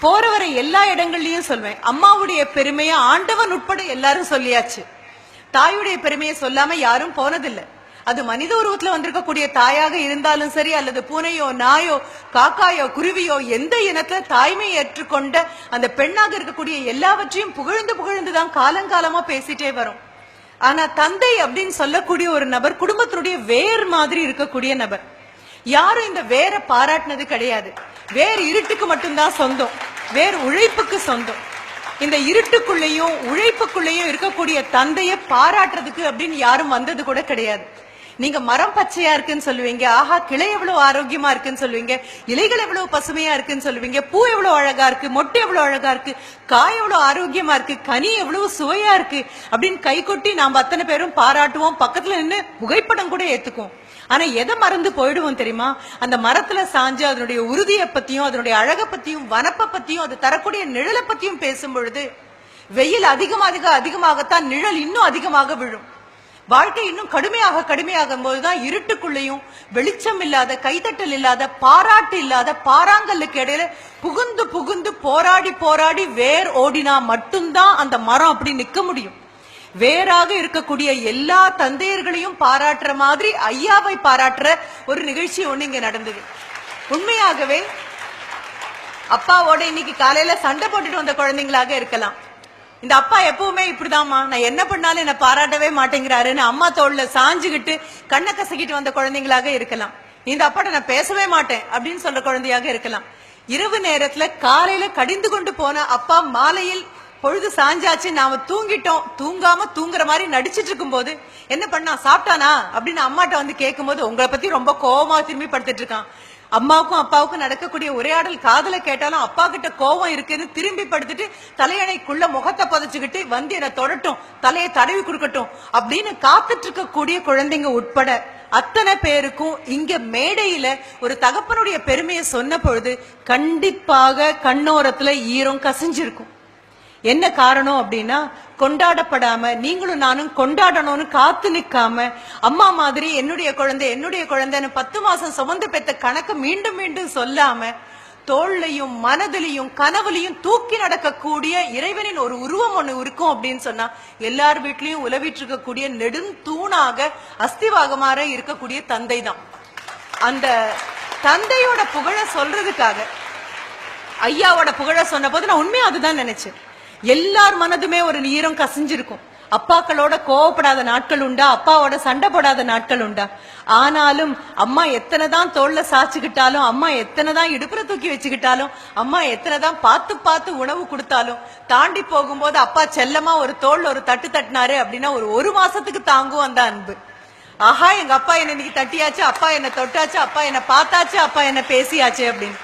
போற வர எல்லா இடங்கள்லயும் சொல்வேன், அம்மாவுடைய பெருமையை ஆண்டவன் உட்பட எல்லாரும் சொல்லியாச்சு. தாயுடைய பெருமையை சொல்லாம யாரும் போனதில்லை. அது மனித உருவத்துல வந்திருக்கக்கூடிய தாயாக இருந்தாலும் சரி, அல்லது பூனையோ நாயோ காக்காயோ குருவியோ எந்த இனத்துல தாய்மை ஏற்றுக்கொண்ட அந்த பெண்ணாக இருக்கக்கூடிய எல்லாவற்றையும் புகழ்ந்து புகழ்ந்துதான் காலங்காலமா பேசிட்டே வரும். ஆனா தந்தை அப்படின்னு சொல்லக்கூடிய ஒரு நபர் குடும்பத்தினுடைய வேர் மாதிரி இருக்கக்கூடிய நபர். யாரும் இந்த வேற பாராட்டினது கிடையாது. வேர் இருட்டுக்கு மட்டும்தான் சொந்தம், வேர் உழைப்புக்கு சொந்தம். இந்த இருட்டுக்குள்ளேயும் உழைப்புக்குள்ளேயும் இருக்கக்கூடிய தந்தையை பாராட்டுறதுக்கு அப்படின்னு யாரும் வந்தது கூட கிடையாது. நீங்க மரம் பச்சையா இருக்குன்னு சொல்லுவீங்க, ஆஹா கிளை எவ்வளவு ஆரோக்கியமா இருக்குன்னு சொல்லுவீங்க, இலைகள் எவ்வளவு பசுமையா இருக்குன்னு சொல்லுவீங்க, பூ எவ்வளவு அழகா இருக்கு, மொட்டை எவ்வளவு அழகா இருக்கு, காய் எவ்வளவு ஆரோக்கியமா இருக்கு, கனி எவ்வளவு சுவையா இருக்கு அப்படின்னு கை கொட்டி நாம அத்தனை பேரும் பாராட்டுவோம். பக்கத்துல நின்று புகைப்படம் கூட ஏத்துக்குவோம். ஆனா எதை மறந்து போயிடுவோம் தெரியுமா? அந்த மரத்துல சாஞ்சு அதனுடைய உறுதியை பத்தியும் அதனுடைய அழகை பத்தியும் வனப்பை பத்தியும் அது தரக்கூடிய நிழலை பத்தியும் பேசும் பொழுது வெயில் அதிகமாகத்தான் நிழல் இன்னும் அதிகமாக விழும். வாழ்க்கை இன்னும் கடுமையாகும் போதுதான் இருட்டுக்குள்ளேயும் வெளிச்சம் இல்லாத, கைத்தட்டல் இல்லாத, பாராட்டு இல்லாத பாறாங்கல்லுக்கு இடையில புகுந்து புகுந்து போராடி வேர் ஓடினா மட்டும்தான் அந்த மரம் அப்படி நிக்க முடியும். வேறாக இருக்கக்கூடிய எல்லா தந்தையர்களையும் பாராட்டுற மாதிரி ஐயாவை பாராட்டுற ஒரு நிகழ்ச்சி ஒண்ணு இங்க நடந்தது. உண்மையாகவே அப்பாவோட இன்னைக்கு காலையில சண்டை போட்டுட்டு வந்த குழந்தைங்களாக இருக்கலாம். இந்த அப்பா எப்பவுமே இப்படிதாம்மா, நான் என்ன பண்ணாலும் என்ன பாராட்டவே மாட்டேங்கிறாருன்னு அம்மா தோல்ல சாஞ்சுகிட்டு கண்ணை கசக்கிட்டு வந்த குழந்தைங்களாக இருக்கலாம். இந்த அப்பாட்ட நான் பேசவே மாட்டேன் அப்படின்னு சொல்ற குழந்தையாக இருக்கலாம். இரவு நேரத்துல காலையில கடிந்து கொண்டு போன அப்பா மாலையில் பொழுது சாஞ்சாச்சு, நாம தூங்கிட்டோம், தூங்காம தூங்குற மாதிரி நடிச்சிட்டு இருக்கும் போது என்ன பண்ணா, சாப்பிட்டானா அப்படின்னு அம்மாட்ட வந்து கேட்கும் போது உங்களை பத்தி ரொம்ப கோபமா திரும்பி படுத்துட்டு இருக்கான். அம்மாவுக்கும் அப்பாவுக்கும் நடக்கக்கூடிய உரையாடல் காதல கேட்டாலும் அப்பா கிட்ட கோபம் இருக்குன்னு திரும்பி படுத்துட்டு தலையணைக்குள்ள முகத்தை புதைச்சுக்கிட்டு வந்து என்ன தொடட்டும், தலையை தடவி கொடுக்கட்டும் அப்படின்னு காத்துட்டு இருக்கக்கூடிய குழந்தைங்க உட்பட அத்தனை பேருக்கும் இங்க மேடையில ஒரு தகப்பனுடைய பெருமையை சொன்ன பொழுது கண்டிப்பாக கண்ணோரத்துல ஈரம் கசிஞ்சிருக்கும். என்ன காரணம் அப்படின்னா, கொண்டாடப்படாம நீங்களும் நானும் கொண்டாடணும்னு காத்து நிக்காம அம்மா மாதிரி என்னுடைய குழந்தைன்னு 10 மாசம் சுமந்து பெற்ற கணக்கு மீண்டும் மீண்டும் சொல்லாம தோள்லையும் மனதிலையும் கனவுலையும் தூக்கி நடக்கக்கூடிய இறைவனின் ஒரு உருவம் ஒண்ணு இருக்கும் அப்படின்னு சொன்னா எல்லார் வீட்லயும் உலவிட்டு இருக்கக்கூடிய நெடும் தூணாக அஸ்திவாகமாற இருக்கக்கூடிய தந்தை தான். அந்த தந்தையோட புகழ சொல்றதுக்காக ஐயாவோட புகழ சொன்ன போது நான் உண்மையா அதுதான் நினைச்சேன். எல்லார் மனதுமே ஒரு ஈரம் கசிஞ்சிருக்கும். அப்பாக்களோட கோவப்படாத நாட்கள் உண்டா, அப்பாவோட சண்டை போடாத நாட்கள் உண்டா? ஆனாலும் அம்மா எத்தனைதான் தோல்ல சாச்சுக்கிட்டாலும், அம்மா எத்தனைதான் இடுப்புற தூக்கி வச்சுக்கிட்டாலும், அம்மா எத்தனைதான் பார்த்து உணவு கொடுத்தாலும் தாண்டி போகும்போது அப்பா செல்லமா ஒரு தோல்ல ஒரு தட்டு தட்டினாரு அப்படின்னா ஒரு மாசத்துக்கு தாங்கும் அந்த அன்பு. ஆஹா எங்க அப்பா என்ன இன்னைக்கு தட்டியாச்சு, அப்பா என்ன தொட்டாச்சு, அப்பா என்ன பார்த்தாச்சு, அப்பா என்ன பேசியாச்சு அப்படின்னு.